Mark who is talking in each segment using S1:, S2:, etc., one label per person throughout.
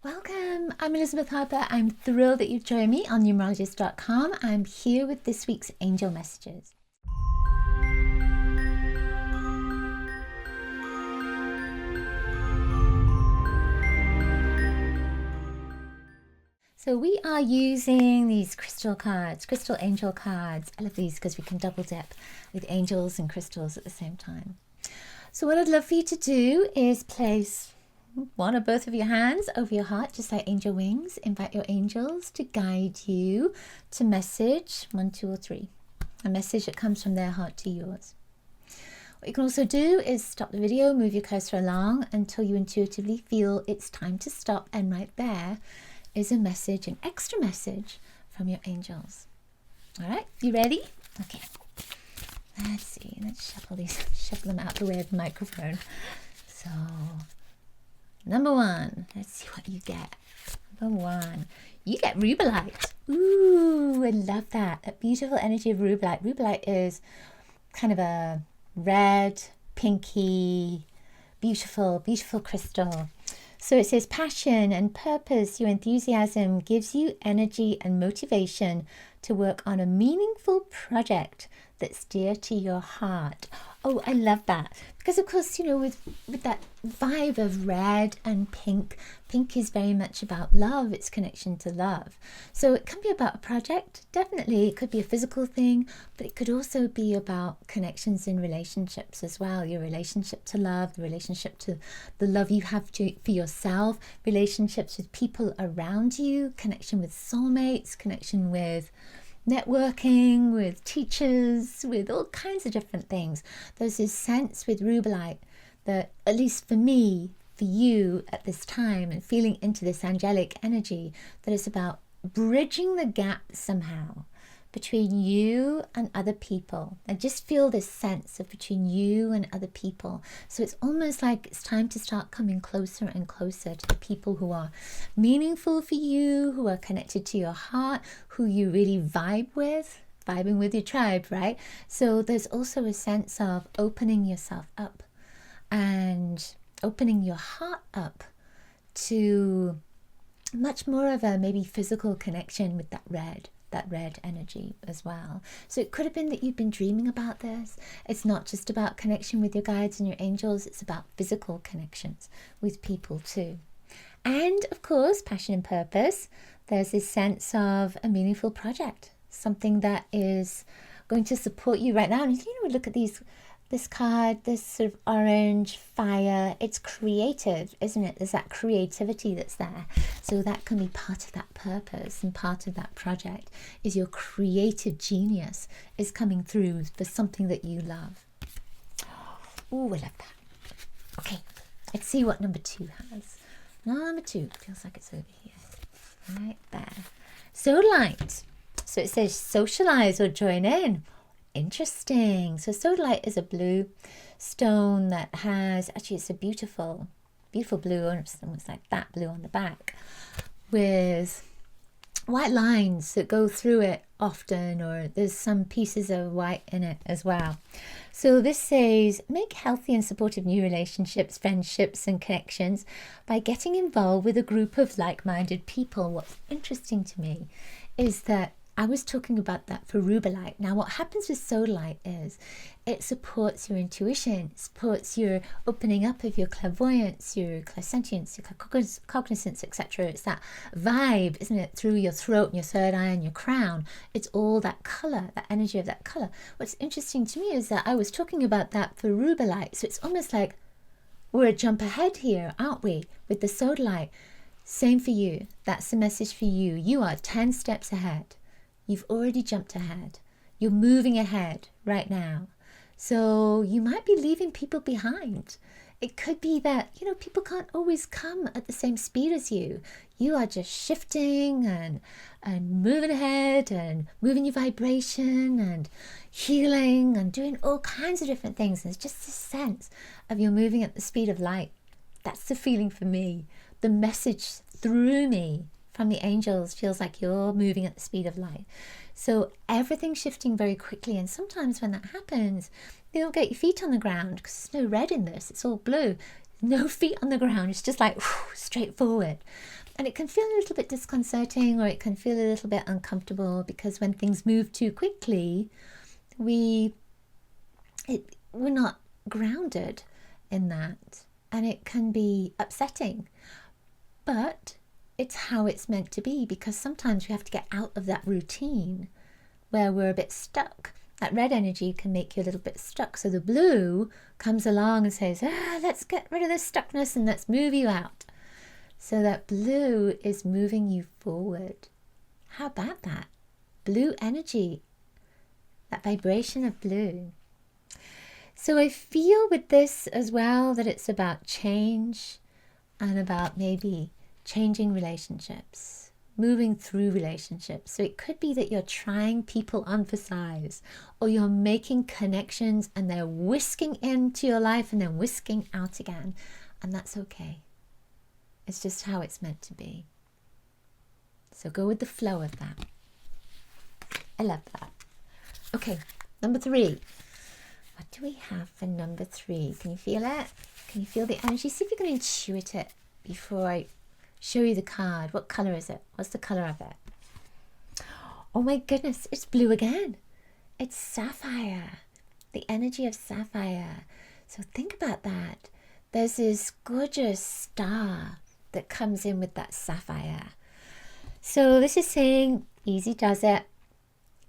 S1: Welcome, I'm Elizabeth Harper. I'm thrilled that you've joined me on numerologist.com. I'm here with this week's angel messages. So we are using these crystal cards, crystal angel cards. I love these because we can double dip with angels and crystals at the same time. So what I'd love for you to do is place one or both of your hands over your heart, just like angel wings. Invite your angels to guide you to message 1, 2, or 3. A message that comes from their heart to yours. What you can also do is stop the video, move your cursor along until you intuitively feel it's time to stop, and right there is a message, an extra message from your angels. All right, you ready? Okay. Let's see. Let's shuffle them out the way of the microphone. So, number 1. Let's see what you get. Number 1, you get rubellite. Ooh, I love that. That beautiful energy of rubellite. Rubellite is kind of a red, pinky, beautiful, beautiful crystal. So it says passion and purpose, your enthusiasm gives you energy and motivation to work on a meaningful project that's dear to your heart. Oh, I love that. Because of course, you know, with that vibe of red and pink, pink is very much about love, its connection to love. So it can be about a project, definitely. It could be a physical thing, but it could also be about connections in relationships as well. Your relationship to love, the relationship to the love you have for yourself, relationships with people around you, connection with soulmates, connection with networking, with teachers, with all kinds of different things. There's this sense with rubellite that, at least for me, for you at this time, and feeling into this angelic energy, that it's about bridging the gap somehow between you and other people. I just feel this sense of between you and other people. So it's almost like it's time to start coming closer and closer to the people who are meaningful for you, who are connected to your heart, who you really vibing with your tribe, right? So there's also a sense of opening yourself up and opening your heart up to much more of a maybe physical connection with that red energy as well. So it could have been that you've been dreaming about this. It's not just about connection with your guides and your angels, it's about physical connections with people too. And of course, passion and purpose, there's this sense of a meaningful project, something that is going to support you right now. And you know, look at this card, this sort of orange fire, it's creative, isn't it? There's that creativity that's there. So that can be part of that purpose, and part of that project is your creative genius is coming through for something that you love. Oh, I love that. Okay, let's see what number 2 has. Number 2 feels like it's over here, right there. Sodalite. So it says socialize or join in. Interesting. So sodalite is a blue stone that has, actually it's a beautiful blue, almost like that blue on the back, with white lines that go through it often, or there's some pieces of white in it as well. So this says, make healthy and supportive new relationships, friendships and connections by getting involved with a group of like-minded people. What's interesting to me is that I was talking about that for rubellite. Now what happens with sodalite is it supports your intuition, it supports your opening up of your clairvoyance, your clairsentience, your cognizance, etc. It's that vibe, isn't it, through your throat and your third eye and your crown. It's all that colour, that energy of that colour. What's interesting to me is that I was talking about that for rubellite. So it's almost like we're a jump ahead here, aren't we, with the sodalite. Same for you. That's the message for you. You are 10 steps ahead. You've already jumped ahead. You're moving ahead right now. So you might be leaving people behind. It could be that, you know, people can't always come at the same speed as you. You are just shifting and moving ahead and moving your vibration and healing and doing all kinds of different things. And it's just this sense of you're moving at the speed of light. That's the feeling for me. The message through me from the angels feels like you're moving at the speed of light. So everything's shifting very quickly, and sometimes when that happens, you don't get your feet on the ground because there's no red in this, it's all blue. No feet on the ground, it's just like whew, straight forward. And it can feel a little bit disconcerting, or it can feel a little bit uncomfortable, because when things move too quickly, we're not grounded in that, and it can be upsetting. But it's how it's meant to be, because sometimes we have to get out of that routine where we're a bit stuck. That red energy can make you a little bit stuck. So the blue comes along and says, let's get rid of this stuckness and let's move you out. So that blue is moving you forward. How about that? Blue energy, that vibration of blue. So I feel with this as well that it's about change and about maybe changing relationships, moving through relationships. So it could be that you're trying people on for size, or you're making connections and they're whisking into your life and then whisking out again. And that's okay. It's just how it's meant to be. So go with the flow of that. I love that. Okay, number 3. What do we have for number 3? Can you feel it? Can you feel the energy? See if you can intuit it before I show you the card. What color is it? What's the color of it? Oh my goodness, it's blue again. It's sapphire. The energy of sapphire. So think about that. There's this gorgeous star that comes in with that sapphire. So this is saying, easy does it.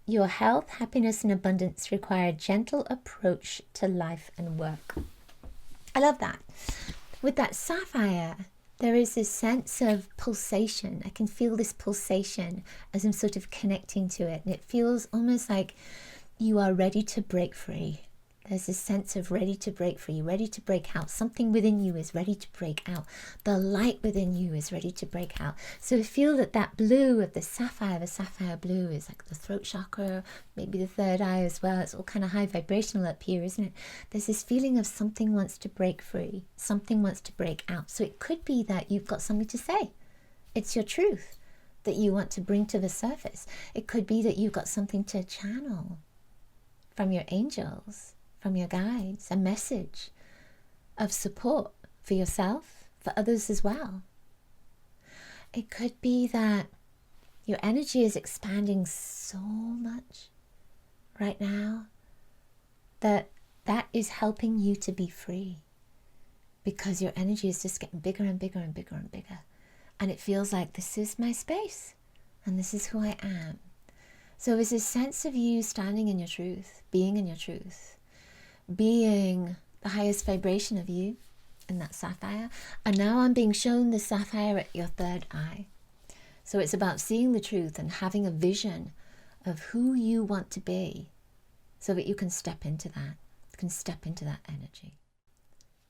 S1: Your health, happiness, and abundance require a gentle approach to life and work. I love that. With that sapphire, there is this sense of pulsation. I can feel this pulsation as I'm sort of connecting to it. And it feels almost like you are ready to break free. There's this sense of ready to break free, ready to break out. Something within you is ready to break out. The light within you is ready to break out. So I feel that that blue of the sapphire blue is like the throat chakra, maybe the third eye as well. It's all kind of high vibrational up here, isn't it? There's this feeling of something wants to break free. Something wants to break out. So it could be that you've got something to say. It's your truth that you want to bring to the surface. It could be that you've got something to channel from your angels, from your guides, a message of support for yourself, for others as well. It could be that your energy is expanding so much right now that is helping you to be free, because your energy is just getting bigger and bigger and bigger and bigger. And it feels like this is my space and this is who I am. So there's this sense of you standing in your truth, being in your truth, being the highest vibration of you in that sapphire. And now I'm being shown the sapphire at your third eye. So it's about seeing the truth and having a vision of who you want to be, so that you can step into that, energy.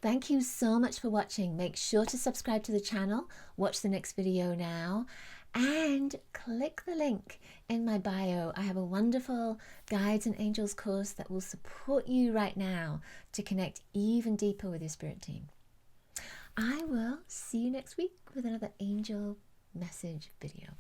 S1: Thank you so much for watching. Make sure to subscribe to the channel, watch the next video now, and click the link in my bio. I have a wonderful Guides and Angels course that will support you right now to connect even deeper with your spirit team. I will see you next week with another angel message video.